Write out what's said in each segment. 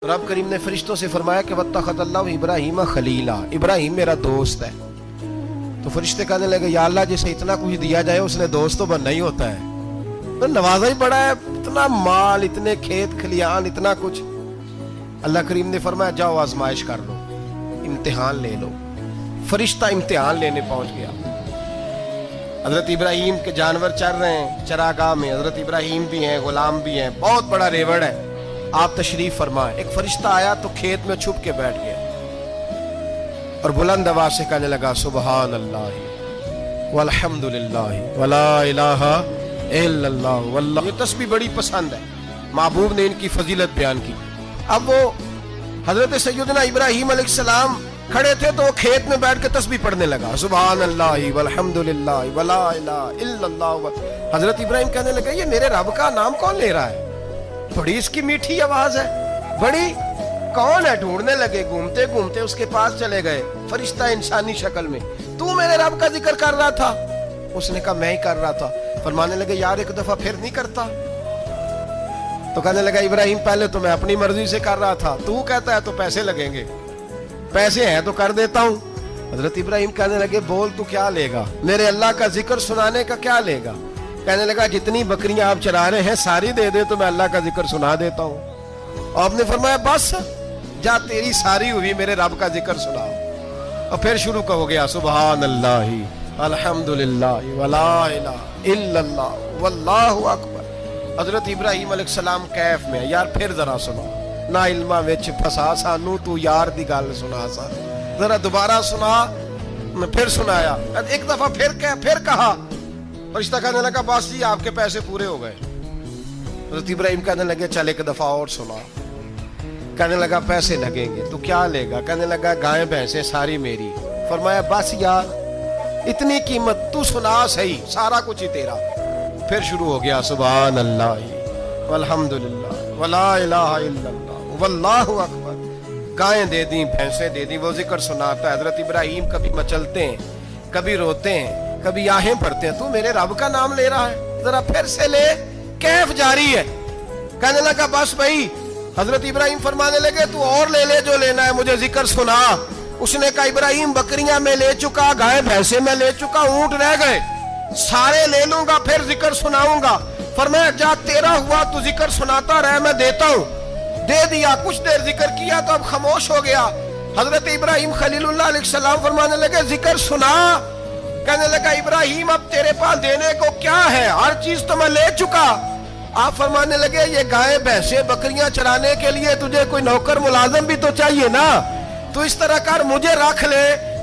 रब करीम ने फरिश्तों से फरमाया कि वत्तखज़ल्लाहु इब्राहीम खलीला, इब्राहिम मेरा दोस्त है। तो फरिश्ते कहने लगे या अल्लाह जिसे इतना कुछ दिया जाए उसने दोस्त तो बनना ही होता है, तो नवाजा ही बड़ा है, इतना माल, इतने खेत खलियान, इतना कुछ। अल्लाह करीम ने फरमाया जाओ आजमाइश कर लो, इम्तिहान ले लो। फरिश्ता इम्तिहान लेने पहुंच गया। हजरत इब्राहिम के जानवर चर रहे हैं चरागाह में, हजरत इब्राहिम भी हैं, गुलाम भी हैं, बहुत बड़ा रेवड़ है। आप तशरीफ फरमाए। एक फरिश्ता आया तो खेत में छुप के बैठ गया और बुलंद आवाज से कहने लगा सुबहान अल्लाह वल्हम्दुलिल्लाह वला इलाहा इल्लल्लाह वल्लाह। ये तस्बीह बड़ी पसंद है, महबूब ने इनकी फजीलत बयान की। अब वो हजरत सैयदना इब्राहिम अलैहिस्सलाम खड़े थे तो वो खेत में बैठ के तस्बीह पढ़ने लगा सुबहान अल्लाह वल्हम्दुलिल्लाह वला इलाहा इल्लल्लाह। हजरत इब्राहिम कहने लगे ये मेरे रब का नाम कौन ले रहा है, बड़ी इसकी मीठी आवाज है, बड़ी कौन है। ढूंढने लगे, घूमते घूमते उसके पास चले गए। फरिश्ता इंसानी शक्ल में, तू मेरे रब का जिक्र कर रहा था? उसने कहा मैं ही कर रहा था। फरमाने लगे यार एक दफा फिर नहीं करता? तो कहने लगा इब्राहिम पहले तो मैं अपनी मर्जी से कर रहा था, तू कहता है तो पैसे लगेंगे, पैसे हैं तो कर देता हूं। हजरत इब्राहिम कहने लगे बोल तू क्या लेगा, मेरे अल्लाह का जिक्र सुनाने का क्या लेगा? कहने लगा जितनी बकरियां आप चरा रहे हैं सारी दे दे तो मैं अल्लाह का जिक्र सुना देता हूं। आपने फरमाया बस जा तेरी सारी हुई, मेरे रब का जिक्र सुनाओ। और फिर शुरू हो गया सुबहान अल्लाह अल्हम्दुलिल्लाह वला इलाहा इल्लल्लाह वल्लाहु अकबर। हजरत इब्राहिम अलैहिस्सलाम कैफ में, यार फिर जरा सुनो, ना इल्मा विच फसा सानू, तू यार दी गल सुना सा, जरा दोबारा सुना। फिर सुनाया, एक दफा फिर कहा। फरिश्ता कहने लगा बस जी आपके पैसे पूरे हो गए। हज़रत इब्राहिम कहने लगे चल एक दफा और सुना। कहने लगा पैसे लगेंगे, तो क्या लेगा? कहने लगा गाय भैंसे सारी मेरी। फरमाया बस यार इतनी कीमत, तू सुना सही, सारा कुछ ही तेरा। फिर शुरू हो गया सुभान अल्लाह वल्हम्दुलिल्लाह वला इलाहा इल्लल्लाह वल्लाहु अकबर। गायें दे दी, भैंसे दे दी, वो जिक्र सुनाता है। हज़रत इब्राहिम कभी मचलते हैं, कभी रोते हैं, कभी आहें भरते हैं, तू मेरे रब का नाम ले रहा है, जरा फिर से ले। कैफ जारी है। कहने लगा बस भाई। हजरत इब्राहिम फरमाने लगे तू और ले ले जो लेना है, मुझे जिक्र सुना। उसने कहा इब्राहिम बकरियां मैं ले चुका, गाय भैंसे मैं ले चुका, ऊंट रह गए, सारे ले लूंगा फिर जिक्र सुनाऊंगा। फरमाया जा तेरा हुआ तू जिक्र सुनाता रहे, मैं देता हूं। दे दिया, कुछ देर जिक्र किया तो अब खामोश हो गया। हजरत इब्राहिम खलीलुल्लाह अलैहिस्सलाम फरमाने लगे जिक्र सुना। कहने लगा इब्राहिम अब तेरे पास देने को क्या है, हर चीज तो मैं ले चुका। आप फरमाने लगे ये गाय भैंसे बकरियां चराने के लिए तुझे कोई नौकर मुलाजिम भी तो चाहिए ना, तो इस तरह कर मुझे रख ले,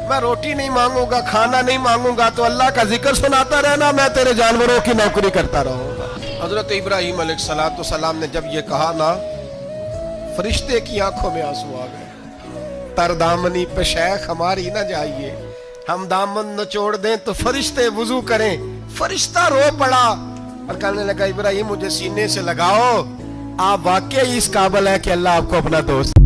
मैं रोटी नहीं मांगूंगा, खाना नहीं मांगूंगा, तो अल्लाह का जिक्र सुनाता रहना, मैं तेरे जानवरों की नौकरी करता रहूंगा। हजरत इब्राहिम अलैहिस्सलाम ने जब ये कहा ना, फरिश्ते की आंखों में आंसू आ गए। तरदामनी पे शेख हमारी ना जाइए, हम दामन नचोड़ दें तो फरिश्ते वुजू करें। फरिश्ता रो पड़ा और कहने लगा इब्राहिम मुझे सीने से लगाओ, आप वाकई इस काबिल है कि अल्लाह आपको अपना दोस्त